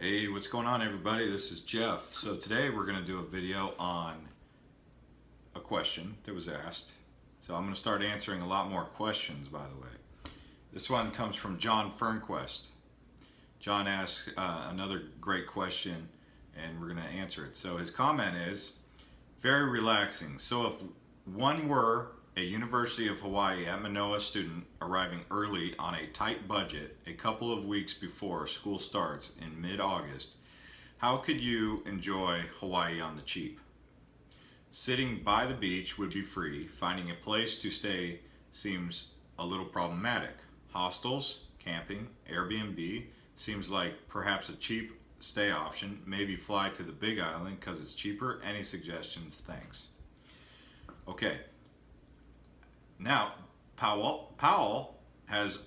Hey, what's going on everybody? This is Jeff. So today we're going to do a video on a question that was asked. So I'm going to start answering a lot more questions, by the way. This one comes from John Fernquest. John asked another great question and we're going to answer it. So his comment is, very relaxing. So if one were a University of Hawaii at Manoa student arriving early on a tight budget a couple of weeks before school starts in mid-August, how could you enjoy Hawaii on the cheap? Sitting by the beach would be free. Finding a place to stay seems a little problematic. Hostels, camping, Airbnb seems like perhaps a cheap stay option. Maybe fly to the Big Island because it's cheaper. Any suggestions? Thanks. Okay. Now, Powell has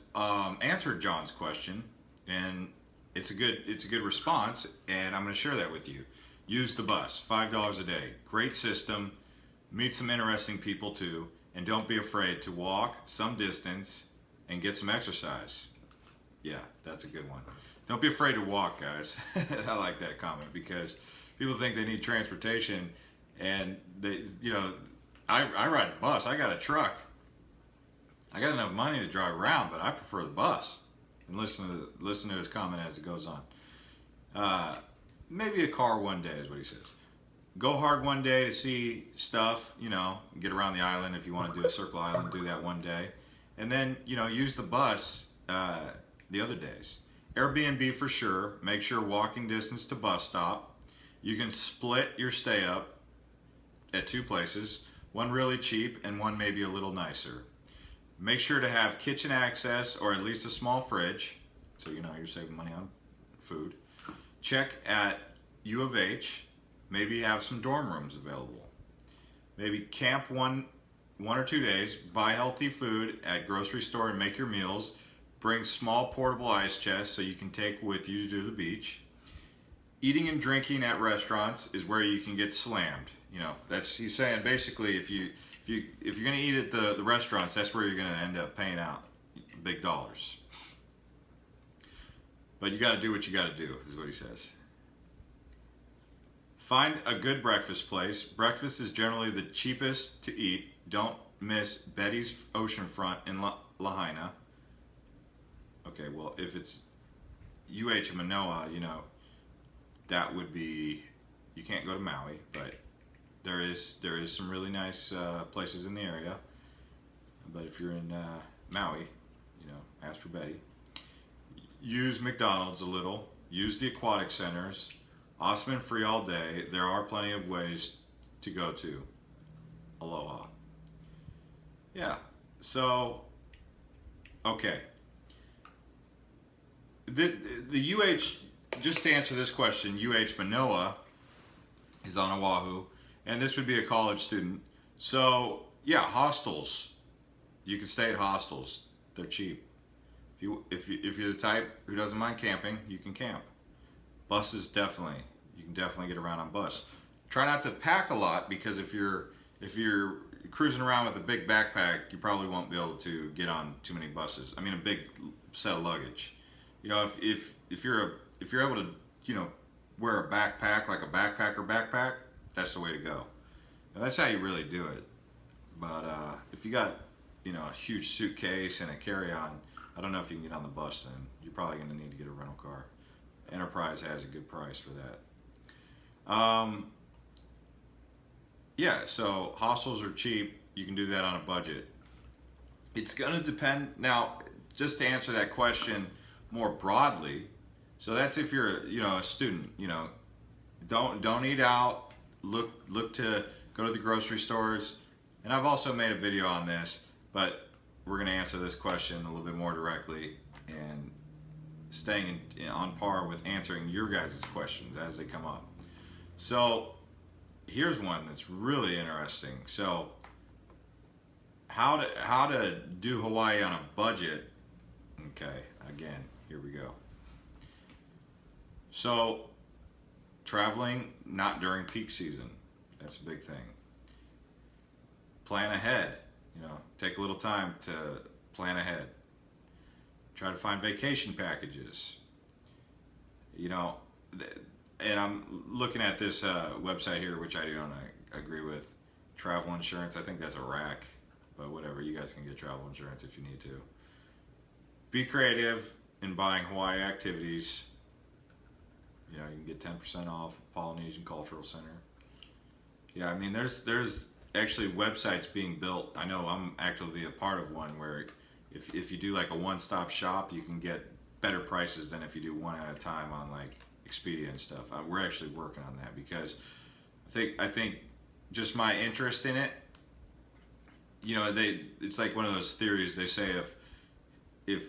answered John's question, and it's a good response, and I'm going to share that with you. Use the bus, $5 a day. Great system. Meet some interesting people too, and don't be afraid to walk some distance and get some exercise. Yeah, that's a good one. Don't be afraid to walk, guys. I like that comment because people think they need transportation, and I ride the bus. I got a truck. I got enough money to drive around, but I prefer the bus. And listen to his comment as it goes on. Maybe a car one day is what he says. Go hard one day to see stuff, get around the island. If you want to do a Circle Island, do that one day. And then, use the bus the other days. Airbnb for sure. Make sure walking distance to bus stop. You can split your stay up at two places. One really cheap and one maybe a little nicer. Make sure to have kitchen access or at least a small fridge, so you're saving money on food. Check at U of H, maybe have some dorm rooms available. Maybe camp one or 2 days, buy healthy food at grocery store and make your meals. Bring small portable ice chests so you can take with you to the beach. Eating and drinking at restaurants is where you can get slammed. He's saying basically if you're going to eat at the restaurants, that's where you're going to end up paying out big dollars. But you got to do what you got to do, is what he says. Find a good breakfast place. Breakfast is generally the cheapest to eat. Don't miss Betty's Oceanfront in Lahaina. Okay, well, if it's UH in Manoa, that would be, you can't go to Maui, but there is some really nice places in the area. But if you're in Maui, ask for Betty. Use McDonald's a little. Use the aquatic centers. Awesome and free all day. There are plenty of ways to go to. Aloha. Yeah. So, okay. The UH, just to answer this question, UH Manoa is on Oahu. And this would be a college student. So yeah, hostels. You can stay at hostels. They're cheap. If you're the type who doesn't mind camping, you can camp. Buses you can definitely get around on bus. Try not to pack a lot because if you're cruising around with a big backpack, you probably won't be able to get on too many buses. I mean, a big set of luggage. If you're able to wear a backpack like a backpacker backpack, that's the way to go. And that's how you really do it. But if you got, a huge suitcase and a carry-on, I don't know if you can get on the bus then. You're probably going to need to get a rental car. Enterprise has a good price for that. Yeah, so hostels are cheap. You can do that on a budget. It's going to depend. Now, just to answer that question more broadly, so that's if you're, a student, don't eat out. Look to go to the grocery stores, and I've also made a video on this, but we're going to answer this question a little bit more directly and staying on par with answering your guys' questions as they come up. So here's one that's really interesting. So how to do Hawaii on a budget? Okay, again, here we go. So traveling not during peak season. That's a big thing. Plan ahead. Take a little time to plan ahead. Try to find vacation packages. and I'm looking at this website here, which I don't agree with. Travel insurance, I think that's a rack, but whatever. You guys can get travel insurance if you need to. Be creative in buying Hawaii activities. You know, you can get 10% off Polynesian Cultural Center. Yeah, I mean, there's actually websites being built. I know I'm actively a part of one where if you do like a one-stop shop, you can get better prices than if you do one at a time on like Expedia and stuff. We're actually working on that because I think just my interest in it. You know, it's like one of those theories. They say if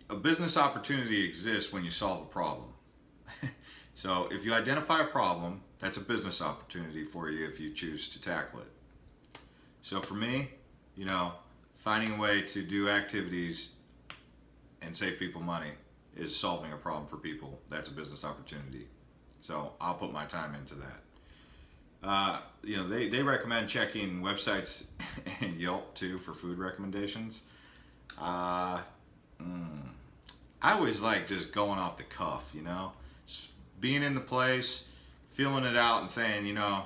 a business opportunity exists when you solve a problem. So if you identify a problem, that's a business opportunity for you if you choose to tackle it. So for me, you know, finding a way to do activities and save people money is solving a problem for people. That's a business opportunity. So I'll put my time into that. You know, they recommend checking websites and Yelp too for food recommendations. I always like just going off the cuff, you know, just being in the place, feeling it out, and saying, you know,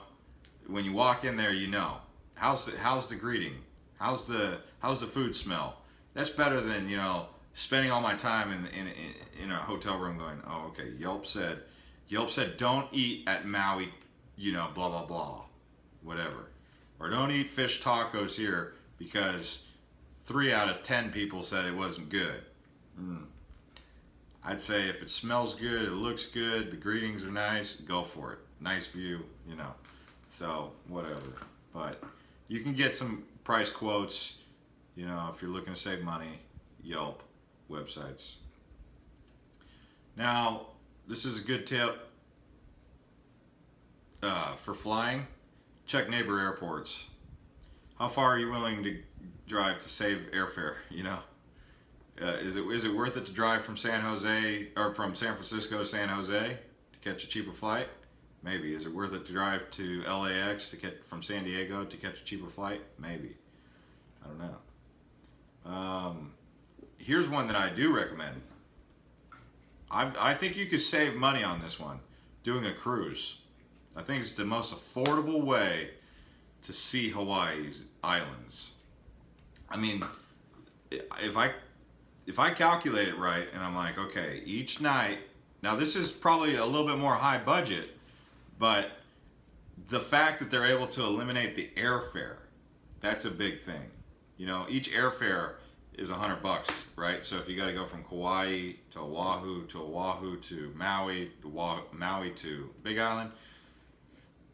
when you walk in there, you know, how's the greeting, how's the food smell. That's better than, you know, spending all my time in a hotel room going, oh, okay, Yelp said don't eat at Maui, you know, blah blah blah, whatever, or don't eat fish tacos here because 3 out of 10 people said it wasn't good. I'd say if it smells good, it looks good, the greetings are nice, go for it. Nice view, you know. So whatever. But you can get some price quotes, you know, if you're looking to save money. Yelp websites. Now, this is a good tip for flying. Check neighbor airports. How far are you willing to drive to save airfare? You know, is it worth it to drive from San Jose or from San Francisco to San Jose to catch a cheaper flight? Maybe. Is it worth it to drive to LAX to get from San Diego to catch a cheaper flight? Maybe. I don't know. Here's one that I do recommend. I think you could save money on this one, doing a cruise. I think it's the most affordable way to see Hawaii's islands. I mean, if I calculate it right, and I'm like, okay, each night, now this is probably a little bit more high budget, but the fact that they're able to eliminate the airfare, that's a big thing. You know, each airfare is $100, right? So if you got to go from Kauai to Oahu to Maui to Big Island,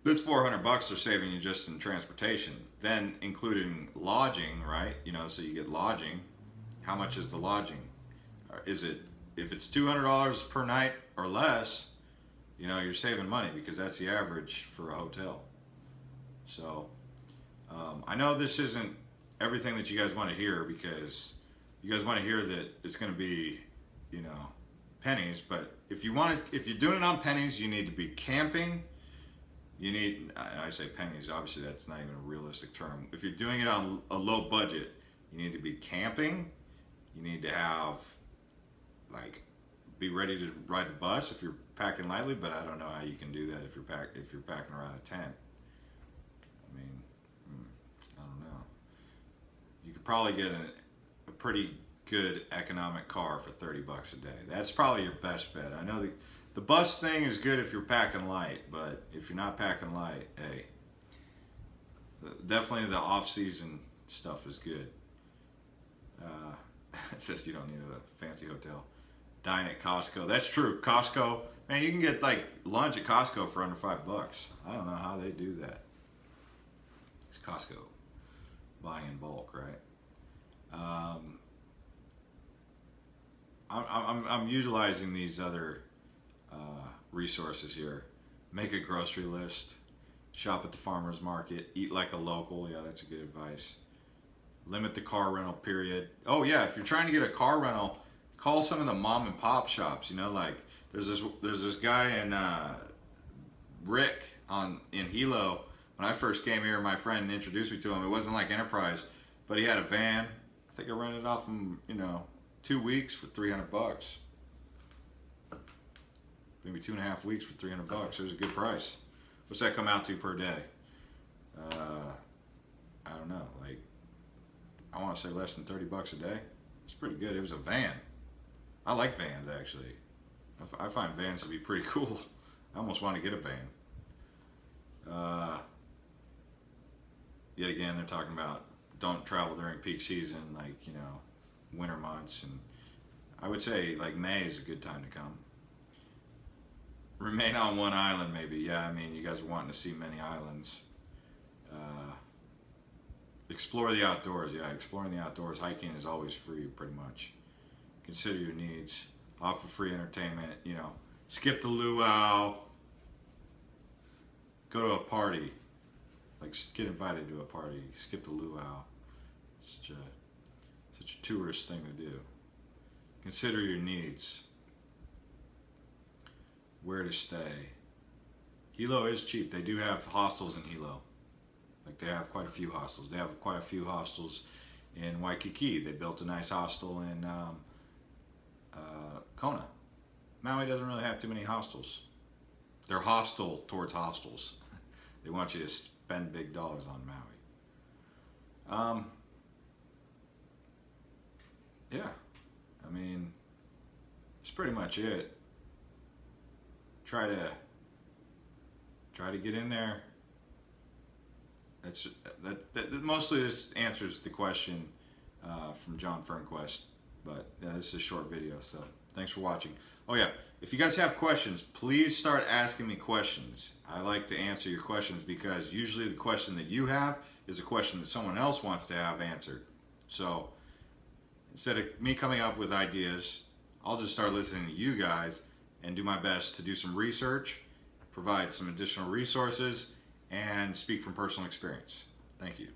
that's $400 they're saving you just in transportation. Then including lodging, right? You know, so you get lodging. How much is the lodging? Is it, if it's $200 per night or less, you know, you're saving money because that's the average for a hotel. So I know this isn't everything that you guys want to hear, because you guys want to hear that it's going to be, you know, pennies. But if you're doing it on pennies, you need to be camping. You need, I say pennies, obviously that's not even a realistic term. If you're doing it on a low budget, you need to be camping. You need to have, like, be ready to ride the bus if you're packing lightly, but I don't know how you can do that if you're packing around a tent. I mean, I don't know. You could probably get a pretty good economic car for $30 a day. That's probably your best bet. I know the bus thing is good if you're packing light, but if you're not packing light, hey, definitely the off-season stuff is good. It says you don't need a fancy hotel. Dine at Costco. That's true. Costco, man, you can get like lunch at Costco for under $5. I don't know how they do that. It's Costco, buying in bulk, right? I'm utilizing these other resources here. Make a grocery list. Shop at the farmer's market. Eat like a local. Yeah, that's a good advice. Limit the car rental period. Oh yeah, if you're trying to get a car rental, call some of the mom and pop shops. You know, like there's this guy in Rick in Hilo. When I first came here, my friend introduced me to him. It wasn't like Enterprise, but he had a van. I think I rented it off him, you know, 2 weeks for $300. maybe 2.5 weeks for $300. It was a good price. What's that come out to per day? I don't know, like, I want to say less than $30 a day. It's pretty good. It was a van. I like vans, actually. I find vans to be pretty cool. I almost want to get a van. Yet again, they're talking about don't travel during peak season, like, you know, winter months. And I would say, like, May is a good time to come. Remain on one island, maybe. Yeah, I mean, you guys are wanting to see many islands. Explore the outdoors. Yeah, exploring the outdoors. Hiking is always free, pretty much. Consider your needs. Offer free entertainment. You know, skip the luau. Go to a party. Like, get invited to a party. Skip the luau. Such a tourist thing to do. Consider your needs. Where to stay. Hilo is cheap. They do have hostels in Hilo. Like, they have quite a few hostels. They have quite a few hostels in Waikiki. They built a nice hostel in Kona. Maui doesn't really have too many hostels. They're hostile towards hostels. They want you to spend big dollars on Maui. Yeah, I mean, that's pretty much it. Try to get in there. That mostly this answers the question from John Fernquest, but this is a short video, so thanks for watching. Oh yeah, if you guys have questions, please start asking me questions. I like to answer your questions because usually the question that you have is a question that someone else wants to have answered. So instead of me coming up with ideas, I'll just start listening to you guys and do my best to do some research, provide some additional resources, and speak from personal experience. Thank you.